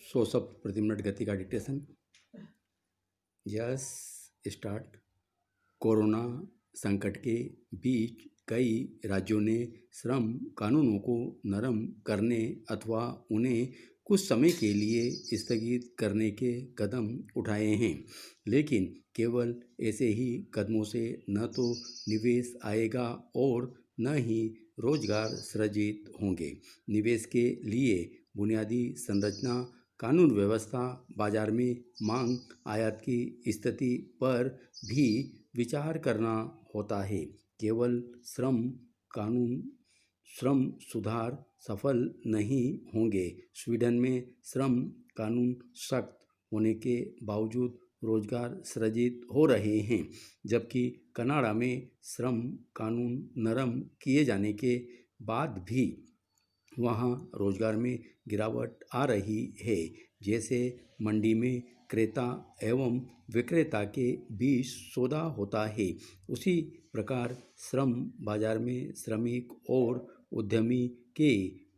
100 शब्द प्रति मिनट गति का डिक्टेशन। Yes, start. कोरोना संकट के बीच कई राज्यों ने श्रम कानूनों को नरम करने अथवा उन्हें कुछ समय के लिए स्थगित करने के कदम उठाए हैं, लेकिन केवल ऐसे ही कदमों से न तो निवेश आएगा और न ही रोजगार सृजित होंगे। निवेश के लिए बुनियादी संरचना, कानून व्यवस्था, बाजार में मांग, आयात की स्थिति पर भी विचार करना होता है। केवल श्रम सुधार सफल नहीं होंगे। स्वीडन में श्रम कानून सख्त होने के बावजूद रोजगार सृजित हो रहे हैं, जबकि कनाडा में श्रम कानून नरम किए जाने के बाद भी वहाँ रोजगार में गिरावट आ रही है। जैसे मंडी में क्रेता एवं विक्रेता के बीच सौदा होता है, उसी प्रकार श्रम बाजार में श्रमिक और उद्यमी के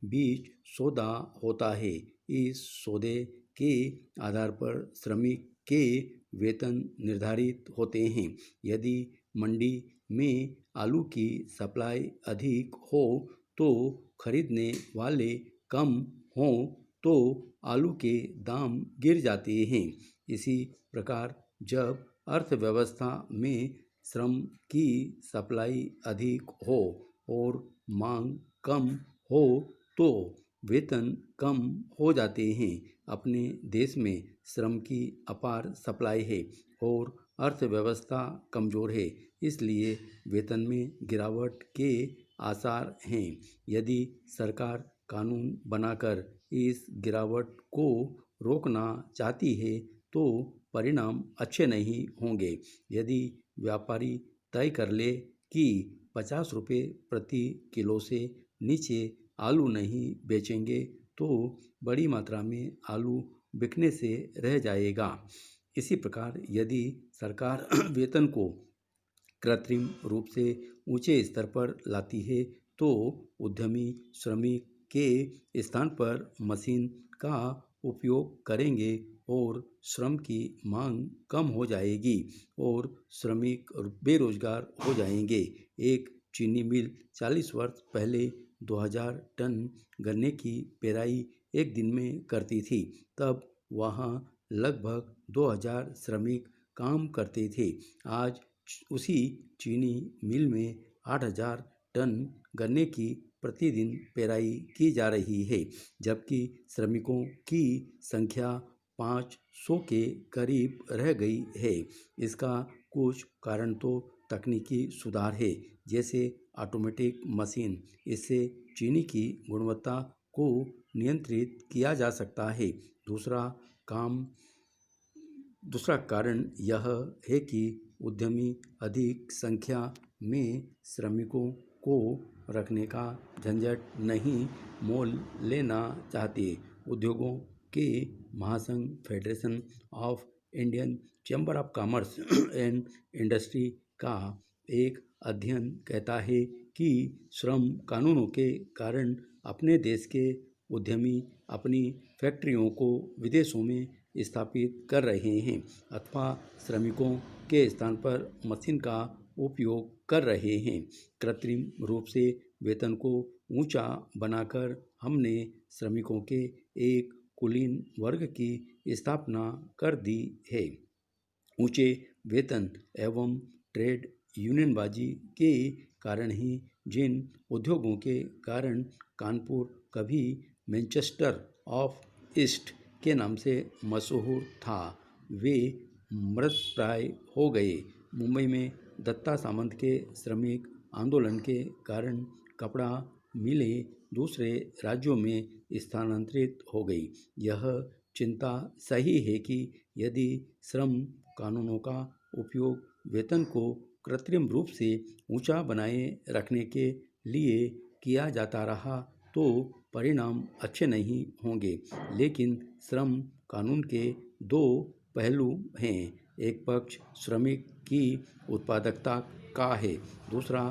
बीच सौदा होता है। इस सौदे के आधार पर श्रमिक के वेतन निर्धारित होते हैं। यदि मंडी में आलू की सप्लाई अधिक हो तो खरीदने वाले कम हों तो आलू के दाम गिर जाते हैं। इसी प्रकार जब अर्थव्यवस्था में श्रम की सप्लाई अधिक हो और मांग कम हो तो वेतन कम हो जाते हैं। अपने देश में श्रम की अपार सप्लाई है और अर्थव्यवस्था कमज़ोर है, इसलिए वेतन में गिरावट के आसार हैं। यदि सरकार कानून बनाकर इस गिरावट को रोकना चाहती है तो परिणाम अच्छे नहीं होंगे। यदि व्यापारी तय कर ले कि 50 रुपये प्रति किलो से नीचे आलू नहीं बेचेंगे तो बड़ी मात्रा में आलू बिकने से रह जाएगा। इसी प्रकार यदि सरकार वेतन को कृत्रिम रूप से ऊंचे स्तर पर लाती है तो उद्यमी श्रमिक के स्थान पर मशीन का उपयोग करेंगे और श्रम की मांग कम हो जाएगी और श्रमिक बेरोजगार हो जाएंगे। एक चीनी मिल 40 वर्ष पहले 2000 टन गन्ने की पेराई एक दिन में करती थी। तब वहाँ लगभग 2000 श्रमिक काम करते थे। आज उसी चीनी मिल में 8000 टन गन्ने की प्रतिदिन पेराई की जा रही है, जबकि श्रमिकों की संख्या 500 के करीब रह गई है। इसका कुछ कारण तो तकनीकी सुधार है, जैसे ऑटोमेटिक मशीन। इससे चीनी की गुणवत्ता को नियंत्रित किया जा सकता है। दूसरा कारण यह है कि उद्यमी अधिक संख्या में श्रमिकों को रखने का झंझट नहीं मोल लेना चाहते। उद्योगों के महासंघ federation of Indian chamber of commerce and industry का एक अध्ययन कहता है कि श्रम कानूनों के कारण अपने देश के उद्यमी अपनी फैक्ट्रियों को विदेशों में स्थापित कर रहे हैं अथवा श्रमिकों के स्थान पर मशीन का उपयोग कर रहे हैं। कृत्रिम रूप से वेतन को ऊंचा बनाकर हमने श्रमिकों के एक कुलीन वर्ग की स्थापना कर दी है। ऊंचे वेतन एवं ट्रेड यूनियनबाजी के कारण ही जिन उद्योगों के कारण कानपुर कभी मैनचेस्टर ऑफ ईस्ट के नाम से मशहूर था, वे मृतप्राय हो गए। मुंबई में दत्ता सामंत के श्रमिक आंदोलन के कारण कपड़ा मिलें दूसरे राज्यों में स्थानांतरित हो गई। यह चिंता सही है कि यदि श्रम कानूनों का उपयोग वेतन को कृत्रिम रूप से ऊंचा बनाए रखने के लिए किया जाता रहा तो परिणाम अच्छे नहीं होंगे। लेकिन श्रम कानून के दो पहलू हैं। एक पक्ष श्रमिक की उत्पादकता का है, दूसरा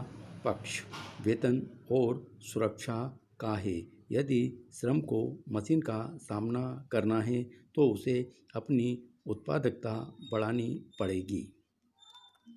पक्ष वेतन और सुरक्षा का है। यदि श्रम को मशीन का सामना करना है तो उसे अपनी उत्पादकता बढ़ानी पड़ेगी।